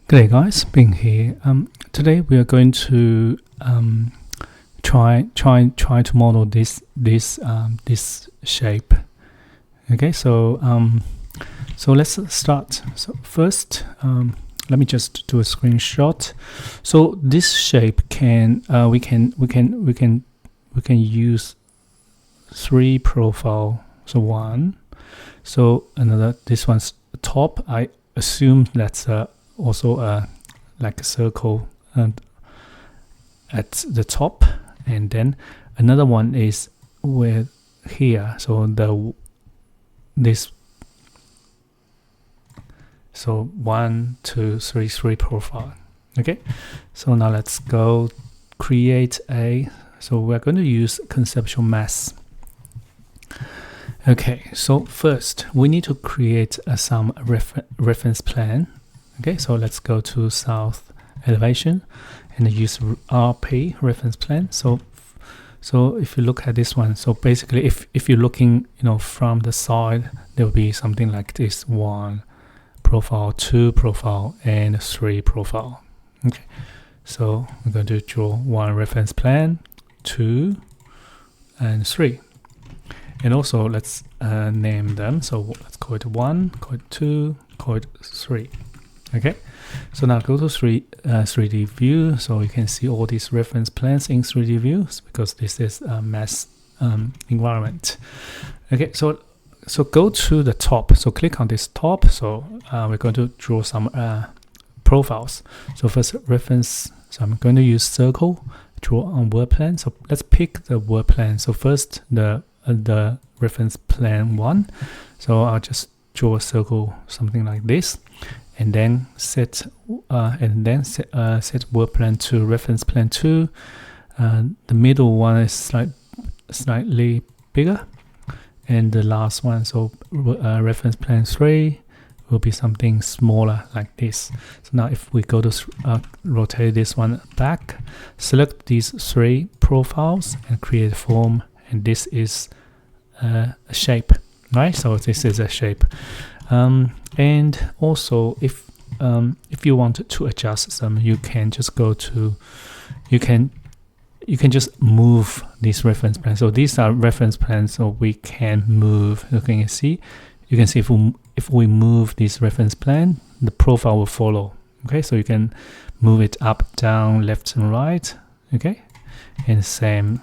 G'day guys, Bing here. Today we are going to try to model this shape. Okay, so let's start. So first, let me just do a screenshot. So this shape we can use three profile. So one, so another. This one's top. I assume that's also like a circle at the top, and then another one is with here. So so 1, 2, 3, 3 profile. Okay, so now let's go create so we're going to use conceptual mass. Okay, so first we need to create some reference plane. Okay, so let's go to south elevation and use RP reference plane. So if you look at this one, so basically if you're looking, from the side, there will be something like this: 1 profile, 2 profile, and 3 profile. Okay, so we're going to draw 1 reference plane, 2, and 3. And also let's name them. So let's call it 1, call it 2, call it 3. Okay, so now go to 3D view, so you can see all these reference planes in 3D views because this is a mass environment. Okay, so go to the top. So click on this top. So we're going to draw some profiles. So first reference. So I'm going to use circle, draw on world plane. So let's pick the world plane. So first the reference plane 1. So I'll just draw a circle, something like this. And then set world plane to reference plane 2. The middle one is slightly bigger, and the last one, so reference plane 3, will be something smaller like this. So now if we go to rotate this one back, select these 3 profiles and create a form, and this is a shape, right? So this is a shape. And also if you want to adjust them, you can just go to you can just move these reference plans. So these are reference plans, so we can move. You can see if we move this reference plan, the profile will follow. Okay, so you can move it up, down, left and right. Okay, and same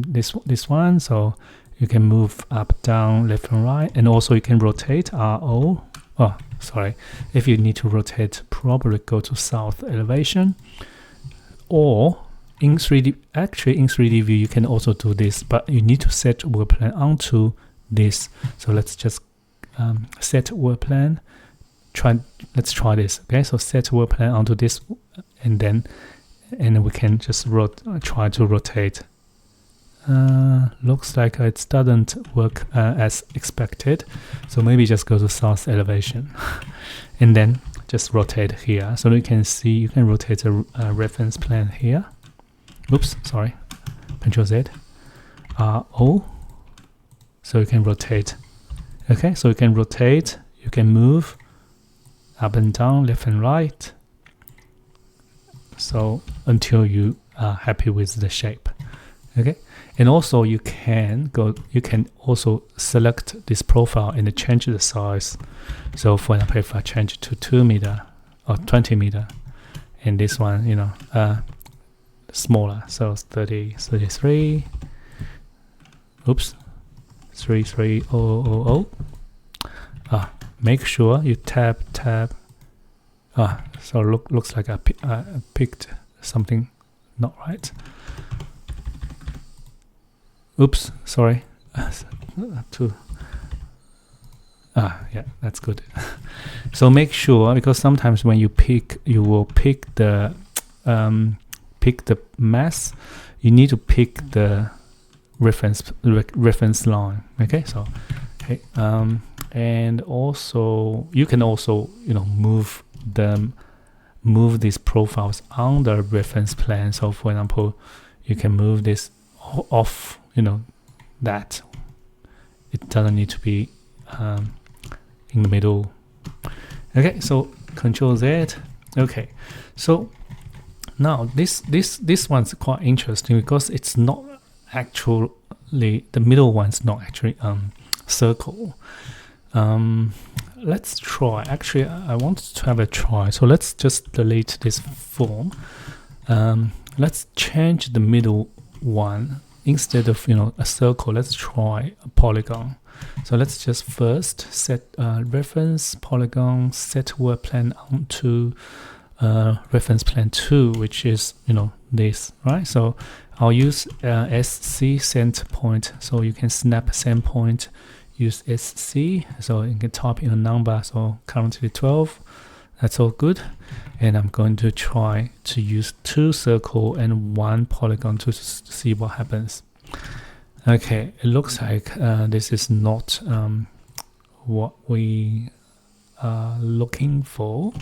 this one. So you can move up, down, left and right, and also you can rotate RO. Oh, sorry. If you need to rotate, probably go to south elevation. Or in 3D, actually in 3D view, you can also do this, but you need to set world plane onto this. So let's just set world plane. Let's try this. Okay, so set world plane onto this, and then we can just try to rotate. Looks like it doesn't work as expected, so maybe just go to south elevation and then just rotate here. So you can see you can rotate a reference plane here. Oops, sorry. Control Z. O. So you can rotate. Okay, so you can rotate. You can move up and down, left and right. So until you are happy with the shape. Okay, and also you can also select this profile and change the size. So for example, if I change to 2 meter or 20 meter, and this one, smaller, so 33. Oops, 33000. Make sure you tab. So looks like I picked something not right. Oops, sorry. Yeah, that's good. So make sure, because sometimes when you will pick the mass, you need to pick the reference line. Okay, so okay, and also you can also move these profiles on the reference plane. So for example, you can move this off. That it doesn't need to be in the middle. Okay, so Control Z, Okay, so now this one's quite interesting because it's not actually, the middle one's not actually circle. Let's try. Actually, I want to have a try. So let's just delete this form. Let's change the middle one. Instead of a circle, let's try a polygon. So let's just first set reference polygon, set work plan onto reference plan 2, which is this, right? So I'll use SC center point, so you can snap center point, use SC, so you can type in a number, so currently 12. That's all good. And I'm going to try to use 2 circle and 1 polygon to see what happens. Okay, it looks like this is not what we are looking for.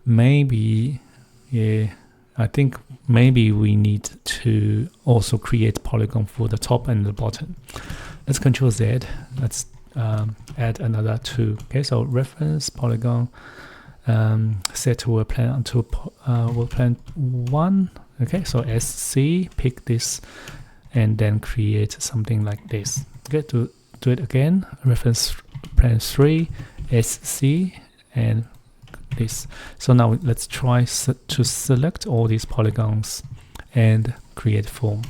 Maybe, yeah, I think maybe we need to also create polygon for the top and the bottom. Let's Control Z. Let's add another 2. Okay, so reference polygon, set work plan onto work plan 1. Okay, so SC, pick this, and then create something like this. Okay, to do it again, reference plan 3, SC, and this. So now let's try to select all these polygons and create form.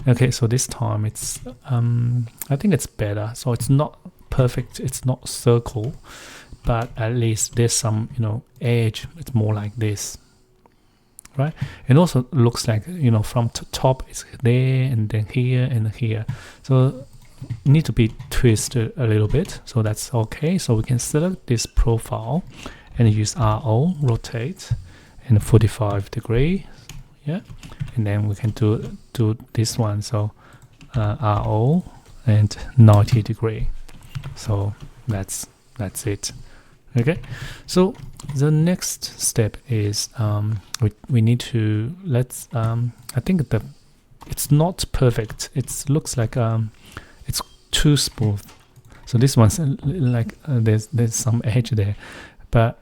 Okay, so this time it's I think it's better. So it's not perfect, it's not circle, but at least there's some edge. It's more like this, right? It also looks like from top it's there, and then here and here, so need to be twisted a little bit. So that's okay. So we can select this profile and use RO, rotate, and 45 degree, yeah, and then we can do this one, so RO and 90 degree. So that's it. Okay, so the next step is we need to I think that it's not perfect. It looks like it's too smooth. So this one's like there's some edge there, but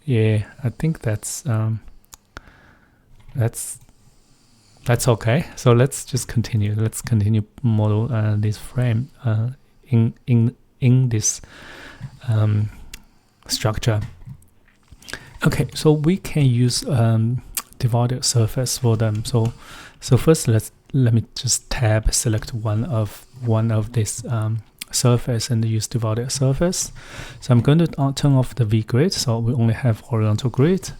yeah, I think that's okay. So let's just continue. Let's continue model this frame in this structure. Okay, so we can use divided surface for them. So first let me just select one of this surface and use divided surface. So I'm going to turn off the V grid, so we only have horizontal grid,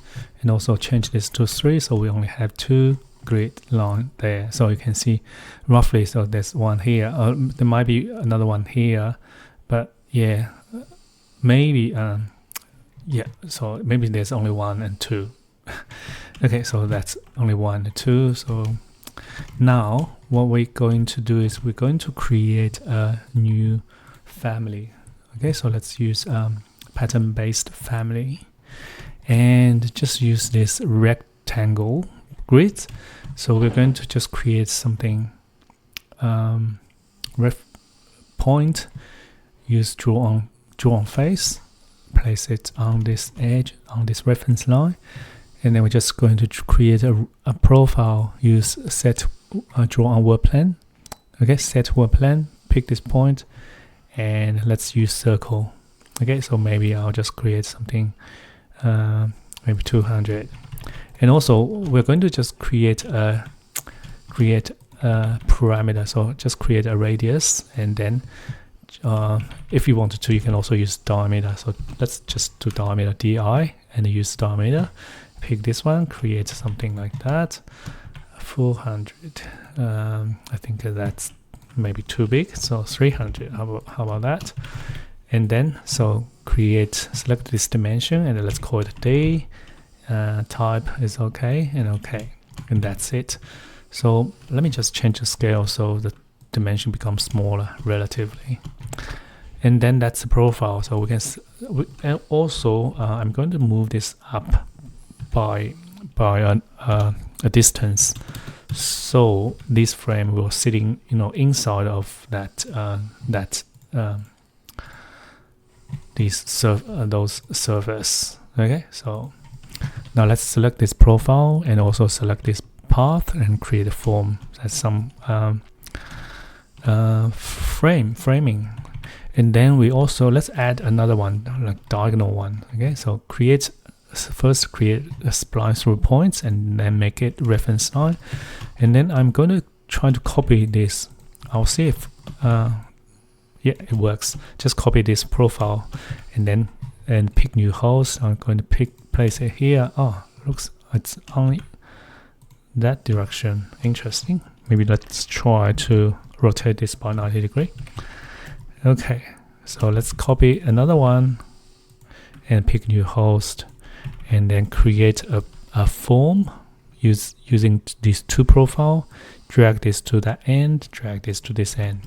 and also change this to 3, so we only have 2 grid line there. So you can see roughly, so there's one here, there might be another one here, but yeah, maybe yeah, so maybe there's only 1 and 2. Okay, so that's only 1 and 2. So now what we're going to do is we're going to create a new family. Okay, so let's use pattern based family and just use this rectangle grid. So we're going to just create something ref point, use draw on face, place it on this edge, on this reference line, and then we're just going to create a profile, use set draw on work plan. Okay, set work plan, pick this point, and let's use circle. Okay, so maybe I'll just create something maybe 200, and also we're going to just create a parameter. So just create a radius, and then if you wanted to, you can also use diameter. So let's just do diameter di and use diameter. Pick this one, create something like that, 400. I think that's maybe too big, so 300. How about that? And then so select this dimension, and let's call it day. Type is okay, and that's it. So let me just change the scale so the dimension becomes smaller relatively, and then that's the profile. So we can and also I'm going to move this up by a distance, so this frame will sitting inside of those surface. Okay, so Now let's select this profile and also select this path and create a form. That's some framing. And then we also, let's add another one, like diagonal one. Okay, so first create a spline through points and then make it reference line. And then I'm going to try to copy this. I'll see if yeah, it works. Just copy this profile and pick new host. I'm going to place it here. Oh, looks it's only that direction. Interesting. Maybe let's try to rotate this by 90 degrees. Okay, so let's copy another one and pick new host and then create a form using these two profile. Drag this to that end, drag this to this end.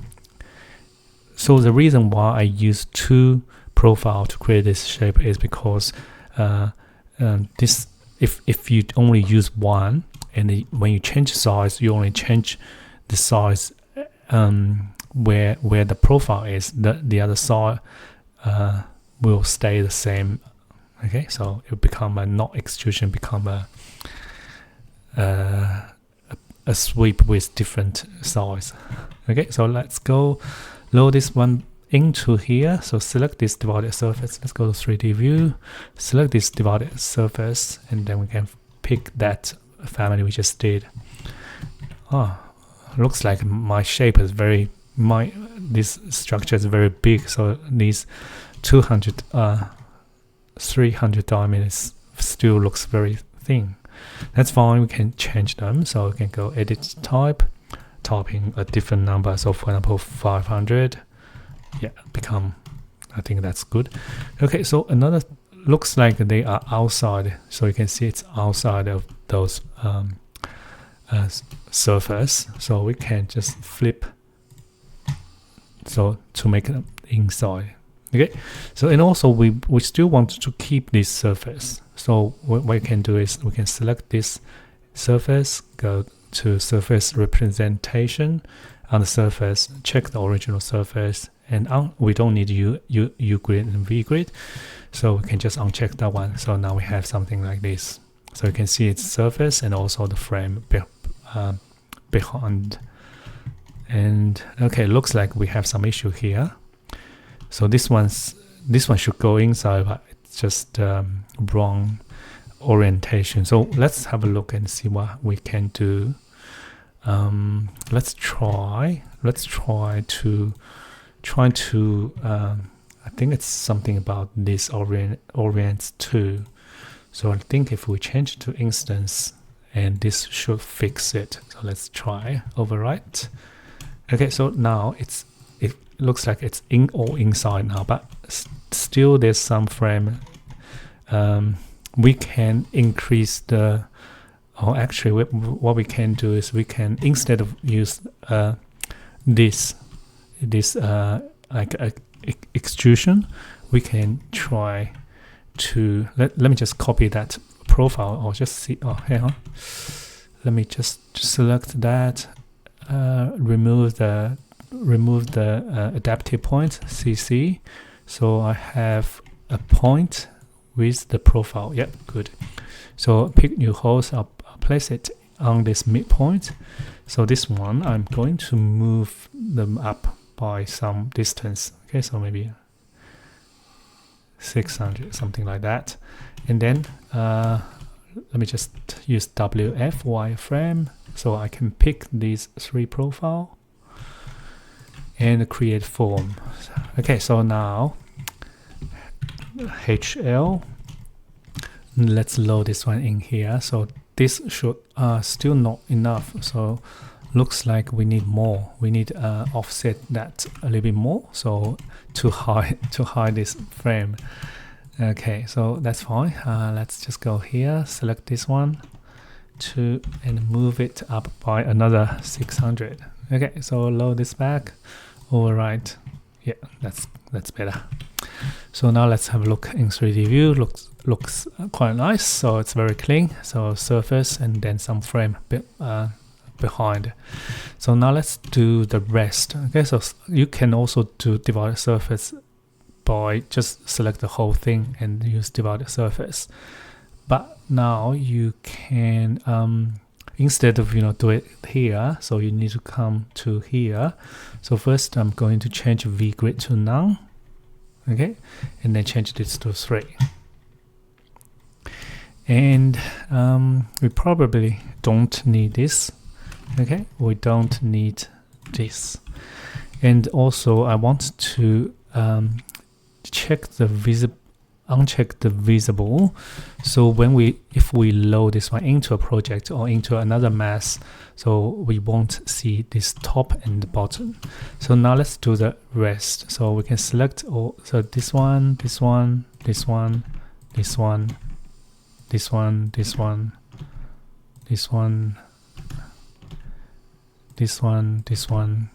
So the reason why I use two profile to create this shape is because this if you only use one and when you change size, you only change the size where the profile is. The other side will stay the same. Okay, so it will become a not extrusion, become a sweep with different size. Okay, so let's go load this one into here. So select this divided surface. Let's go to 3D view, select this divided surface, and then we can pick that family we just did. Oh, looks like my shape is this structure is very big, so these 300 diameters still looks very thin. That's fine, we can change them. So we can go edit type, typing a different number. So for example 500. Yeah, I think that's good. Okay, so another looks like they are outside, so you can see it's outside of those surface. So we can just flip so to make it inside. Okay, so and also we still want to keep this surface. So what we can do is we can select this surface, go to surface representation on the surface, check the original surface, and we don't need U grid and V grid, so we can just uncheck that one. So now we have something like this. So you can see its surface and also the frame behind. And okay, looks like we have some issue here. So this one should go inside, but it's just wrong orientation. So let's have a look and see what we can do. Let's try to I think it's something about this orients too. So I think if we change to instance, and this should fix it. So let's try overwrite. Okay, so now it looks like it's all inside now, but still there's some frame. We can increase the, or actually what we can do is we can, instead of use this like extrusion, we can try to let me just copy that profile or just see. Oh, hang on. Let me just select that. Remove the adaptive point CC. So I have a point with the profile. Yep, good. So pick new host. I'll place it on this midpoint. So this one, I'm going to move them up by some distance. Okay, so maybe 600, something like that. And then let me just use WF wireframe, so I can pick these three profile and create form. Okay, so now HL, let's load this one in here. So this should still not enough, so looks like we need more. We need offset that a little bit more, so to hide this frame. Okay, so that's fine. Let's just go here, select this one and move it up by another 600. Okay, so load this back, overwrite. Yeah, that's better. So now let's have a look in 3D view. Looks quite nice. So it's very clean. So surface and then some frame behind. So now let's do the rest. Okay, so you can also do divided surface by just select the whole thing and use divided surface. but now you can instead of do it here, so you need to come to here. So first I'm going to change vgrid to none, okay, and then change this to 3. And we probably don't need this, okay, we don't need this. And also I want to check the uncheck the visible. So if we load this one into a project or into another mass, so we won't see this top and bottom. So now let's do the rest. So we can select all, so this one, this one, this one, this one, this one, this one, this one, this one, this one,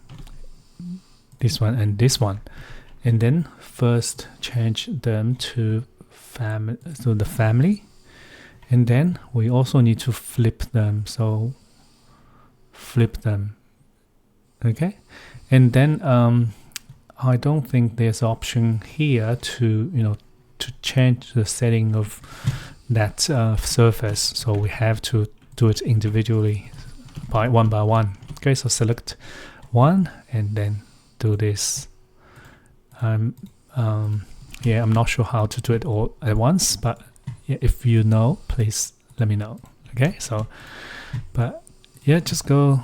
this one, and this one. And then first change them to the family, and then we also need to flip them. So flip them, okay. And then I don't think there's an option here to to change the setting of that surface. So we have to do it individually by one. Okay, so select one and then do this. Yeah, I'm not sure how to do it all at once, but yeah, if you know, please let me know. Okay, so but yeah, just go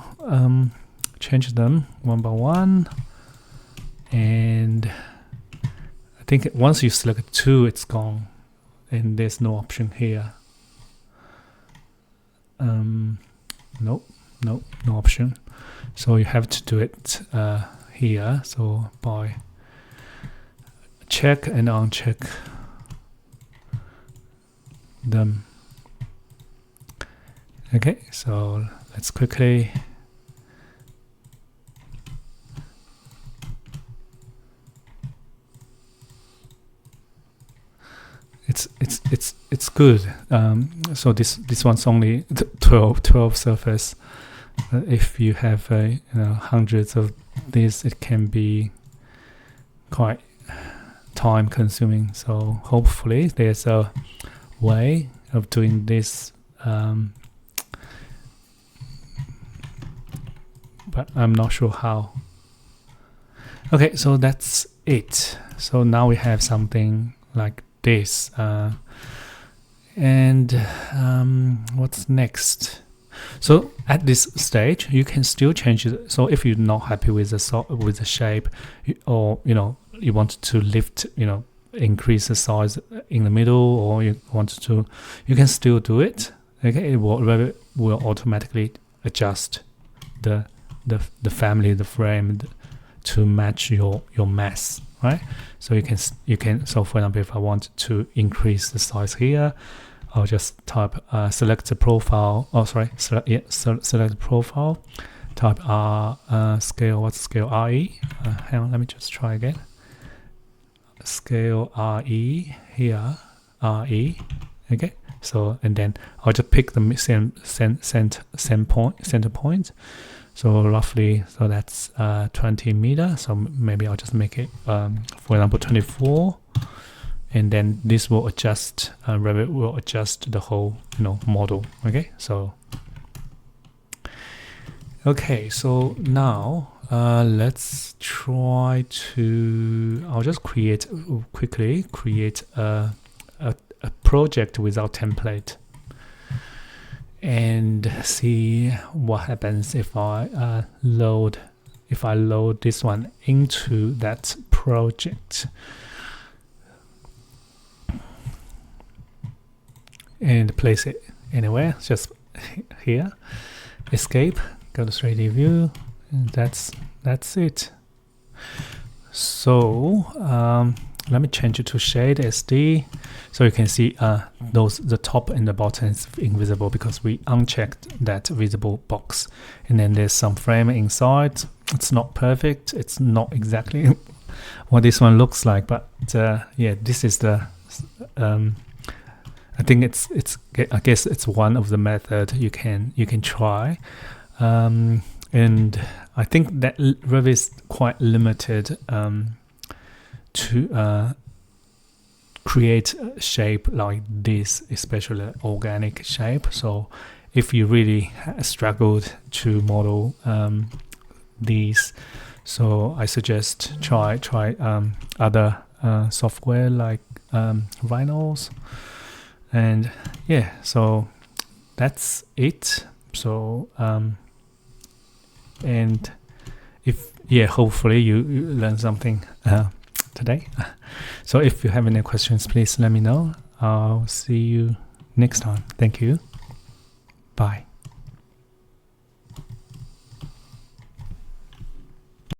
change them one by one, and I think once you select 2, it's gone, and there's no option here. Nope, no option. So you have to do it here. So by check and uncheck them. Okay, so let's quickly it's good. So this one's only 12 surface. If you have hundreds of these, it can be quite time consuming. So hopefully there's a way of doing this, but I'm not sure how. Okay, so that's it. So now we have something like this, and what's next? So at this stage you can still change it. So if you're not happy with the shape, or you want to lift, increase the size in the middle, or you can still do it. Okay, Revit will automatically adjust the family, the frame to match your mass, right? So you can. So for example, if I want to increase the size here, I'll just type select the profile. Oh, sorry, select the profile. Type scale. What's scale? RE. Hang on, let me just try again. Scale RE here. RE. Okay. So and then I'll just pick the center point. So roughly, so that's 20 meters. So maybe I'll just make it, for example, 24. And then this will adjust, Revit will adjust the whole model. Okay, so now let's try to, I'll just quickly create a project without template and see what happens if I load this one into that project. And place it anywhere, just here. Escape, go to 3D view, and that's it. So let me change it to shade SD, so you can see the top and the bottom is invisible because we unchecked that visible box. And then there's some frame inside. It's not perfect. It's not exactly what this one looks like, but yeah, this is the. I think I guess it's one of the method you can try, and I think that Revit is quite limited to create a shape like this, especially organic shape. So if you really struggled to model these, so I suggest try other software like Rhinos. And yeah, so that's it. So and if hopefully you learned something today. So if you have any questions, please let me know. I'll see you next time. Thank you. Bye.